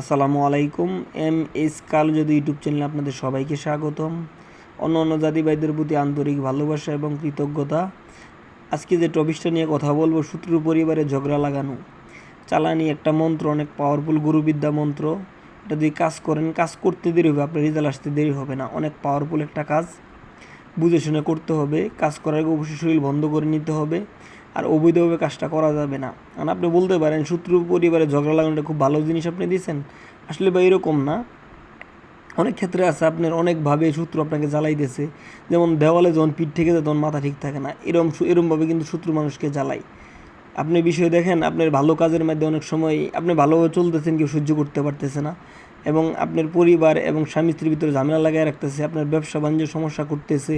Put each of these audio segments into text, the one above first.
আসসালামু আলাইকুম। এস কাল যদি ইউটিউব চ্যানেলে আপনাদের সবাইকে স্বাগতম। অন্য জাতি ভাইদের প্রতি আন্তরিক ভালোবাসা এবং কৃতজ্ঞতা। আজকে যে টপিকটা নিয়ে কথা বলবো, শত্রু পরিবারে ঝগড়া লাগানো। চালানি একটা মন্ত্র, অনেক পাওয়ারফুল গুরুবিদ্যা মন্ত্র। এটা যদি কাজ করেন, কাজ করতে দেরি হবে, আপনার রেজাল্ট আসতে দেরি হবে না। অনেক পাওয়ারফুল একটা কাজ, বুঝে শুনে করতে হবে। কাজ করার আগে অবশ্যই শরীর বন্ধ করে নিতে হবে, আর অবৈধভাবে কাজটা করা যাবে না। কারণ আপনি বলতে পারেন শত্রু পরিবারে ঝগড়া লাগানোটা খুব ভালো জিনিস আপনি দিয়েছেন, আসলে বা এরকম না। অনেক ক্ষেত্রে আছে আপনার অনেকভাবে শত্রু আপনাকে জ্বালাইতেছে। যেমন দেওয়ালে যখন পিঠ থেকে যায় তখন মাথা ঠিক থাকে না, এরমভাবে কিন্তু শত্রু মানুষকে জ্বালায়। আপনি বিষয় দেখেন, আপনার ভালো কাজের মধ্যে অনেক সময় আপনি ভালোভাবে চলতেছেন, কেউ সহ্য করতে পারতেছে না, এবং আপনার পরিবার এবং স্বামী স্ত্রীর ভিতরে ঝামেলা লাগাই রাখতেছে। আপনার ব্যবসা বাণিজ্য সমস্যা করতেছে।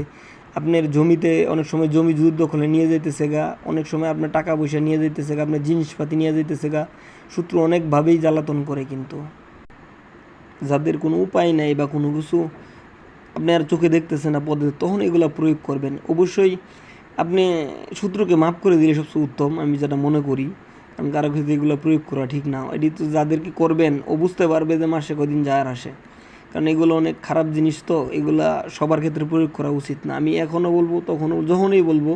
আপনার জমিতে অনেক সময় জমি যুদ্ধ দখলে নিয়ে যাইতেছে গা, অনেক সময় আপনার টাকা পয়সা নিয়ে যাইতেছে গা, আপনার জিনিসপাতি নিয়ে যাইতেছে গা। শত্রু অনেকভাবেই জ্বালাতন করে, কিন্তু যাদের কোনো উপায় নাই বা কোনো কিছু আপনি আর চোখে দেখতেছেন না পদে, তখন এগুলো প্রয়োগ করবেন। অবশ্যই আপনি শত্রুকে মাফ করে দিলে সবচেয়ে উত্তম, আমি যেটা মনে করি। কারণ কারো ক্ষেত্রে এগুলো প্রয়োগ করা ঠিক না। এটি তো যাদেরকে করবেন ও বুঝতে পারবে যে মাসে কদিন যায় আর আসে। কারণ এগুলো অনেক খারাপ জিনিস, তো এগুলা সবার ক্ষেত্রে প্রয়োগ করা উচিত না। আমি এখনও বলবো, তখনও যখনই বলবো,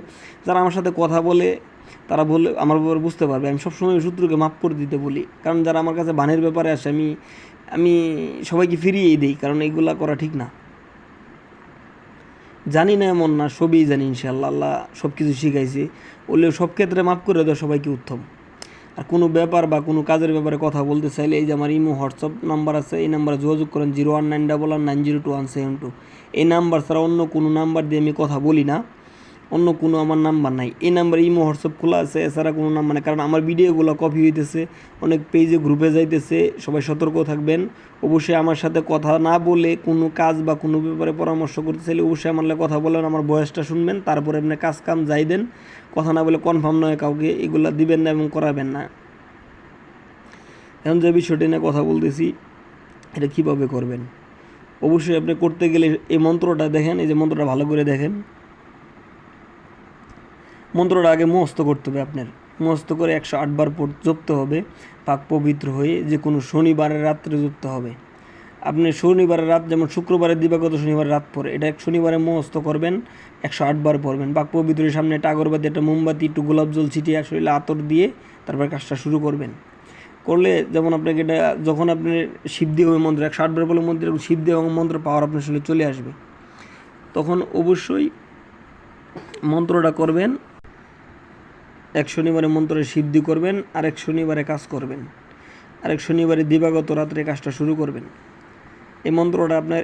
যারা আমার সাথে কথা বলে তারা বলে আমার ব্যাপারে বুঝতে পারবে। আমি সবসময় শত্রুকে মাফ করে দিতে বলি, কারণ যারা আমার কাছে বানের ব্যাপারে আসে আমি আমি সবাইকে ফিরিয়েই দিই, কারণ এগুলা করা ঠিক না। জানি না এমন না, সবই জানি ইনশাআল্লাহ, আল্লাহ সব কিছু শিখাইছে। বললেও সব ক্ষেত্রে মাফ করে দেওয়া সবাইকে উত্তম। আর কোনো ব্যাপার বা কোনো কাজের ব্যাপারে কথা বলতে চাইলে এই যে আমার ইমো হোয়াটসঅ্যাপ নাম্বার আছে, এই নাম্বারে যোগাযোগ করেন 01999902172। এই নাম্বার ছাড়া অন্য কোনো নাম্বার দিয়ে আমি কথা বলি না, অন্য কোনো আমার নাম্বার নাই। এই নাম্বারে ইমো হোয়াটসঅ্যাপ খোলা আছে, এছাড়া কোনো নাম্বার নেই। কারণ আমার ভিডিওগুলো কপি হইতেছে, অনেক পেজে গ্রুপে যাইতেছে। সবাই সতর্ক থাকবেন। অবশ্যই আমার সাথে কথা না বলে কোনো কাজ বা কোনো ব্যাপারে পরামর্শ করতে চাইলে অবশ্যই আমার কথা বলেন, আমার ভয়েসটা শুনবেন, তারপরে আপনি কাজ কাম যাই দেন। কথা না বলে কনফার্ম নয় কাউকে এগুলো দিবেন না এবং করাবেন না। এখন যে বিষয়টি নিয়ে কথা বলতেছি, এটা কীভাবে করবেন। অবশ্যই আপনি করতে গেলে এই মন্ত্রটা দেখেন, এই যে মন্ত্রটা ভালো করে দেখেন। মন্ত্রটা আগে মুখস্থ করতে হবে আপনার। মুখস্থ করে 108 বার জপতে হবে, পাক পবিত্র হয়ে। যে কোনো শনিবারের রাত্রে জপতে হবে। আপনি শনিবারের রাত, যেমন শুক্রবারের দিবাগত শনিবারের রাত পরে, এটা শনিবারে মুখস্থ করবেন, 108 বার পড়বেন। পাক পবিত্রের সামনে একটা আগরবাতি, একটা মোমবাতি, একটু গোলাপ জল ছিটিয়ে শরীরে আতর দিয়ে তারপর কাজটা শুরু করবেন। করলে যেমন আপনাকে এটা যখন আপনি সিদ্ধি হবে মন্ত্র 108 বার বলে মন্ত্রের সিদ্ধি এবং মন্ত্র পাওয়ার আপনার শরীরে চলে আসবে, তখন অবশ্যই মন্ত্রটা করবেন। এক শনিবারে মন্ত্রের সিদ্ধি করবেন, আরেক শনিবারে কাজ করবেন, আরেক শনিবারে দিবাগত রাত্রে কাজটা শুরু করবেন। এই মন্ত্রটা আপনার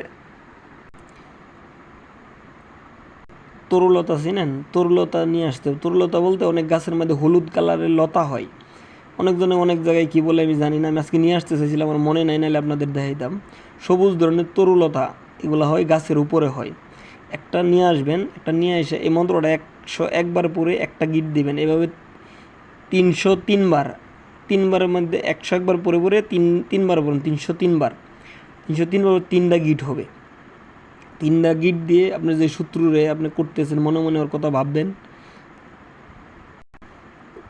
তরুলতা চিনেন? তরুলতা নিয়ে আসতে হবে। তরুলতা বলতে অনেক গাছের মধ্যে হলুদ কালারের লতা হয়, অনেকজনে অনেক জায়গায় কী বলে আমি জানি না। আমি আজকে নিয়ে আসতে চাইছিলাম, আমার মনে নাই, নাহলে আপনাদের দেখাইতাম। সবুজ ধরনের তরুলতা এগুলো হয়, গাছের উপরে হয়। একটা নিয়ে আসবেন, একটা নিয়ে এসে এই মন্ত্রটা 101 বার পরে একটা গিট দিবেন। এভাবে 303 বার, 3 বারের মধ্যে 101 বার পরে পরে তিনবার বলুন, 303 বার। 303 বার 3টা গিট হবে। 3টা গিট দিয়ে আপনি যে শত্রুরে আপনি করতেছেন, মনে মনে ওর কথা ভাববেন।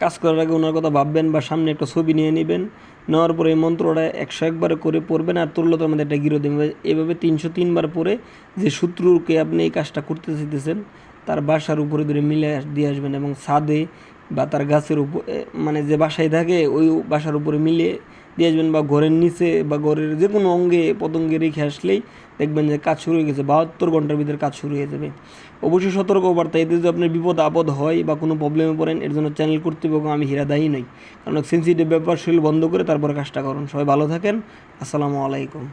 কাজ করার আগে ওনার কথা ভাববেন, বা সামনে একটা ছবি নিয়ে নেবেন। নেওয়ার পরে এই মন্ত্রটা 101 বার করে পড়বেন, আর তরলতার মধ্যে একটা গিরো দেবেন। এভাবে 303 বার পরে যে শত্রুকে আপনি এই কাজটা করতে চাইতেছেন তার বাসার উপরে ধরে মিলে দিয়ে আসবেন, এবং ছাদে বা তার গাছের উপর, মানে যে বাসায় থাকে ওই বাসার উপরে মিলিয়ে দিয়ে আসবেন, বা ঘরের নিচে বা ঘরের যে কোনো অঙ্গে পতঙ্গে রেখে আসলেই দেখবেন যে কাজ শুরু হয়ে গেছে। 72 ঘন্টার ভিতরে কাজ শুরু হয়ে যাবে। অবশ্যই সতর্কবার্তা, এতে যদি আপনার বিপদ আপদ হয় বা কোনো প্রবলেমে পড়েন, এর জন্য চ্যানেল কর্তৃপক্ষ আমি হীরা দায়ী নই। কারণ সেন্সিটিভ ব্যাপার, শরীর বন্ধ করে তারপরে কাজটা করুন। সবাই ভালো থাকেন। আসসালামু আলাইকুম।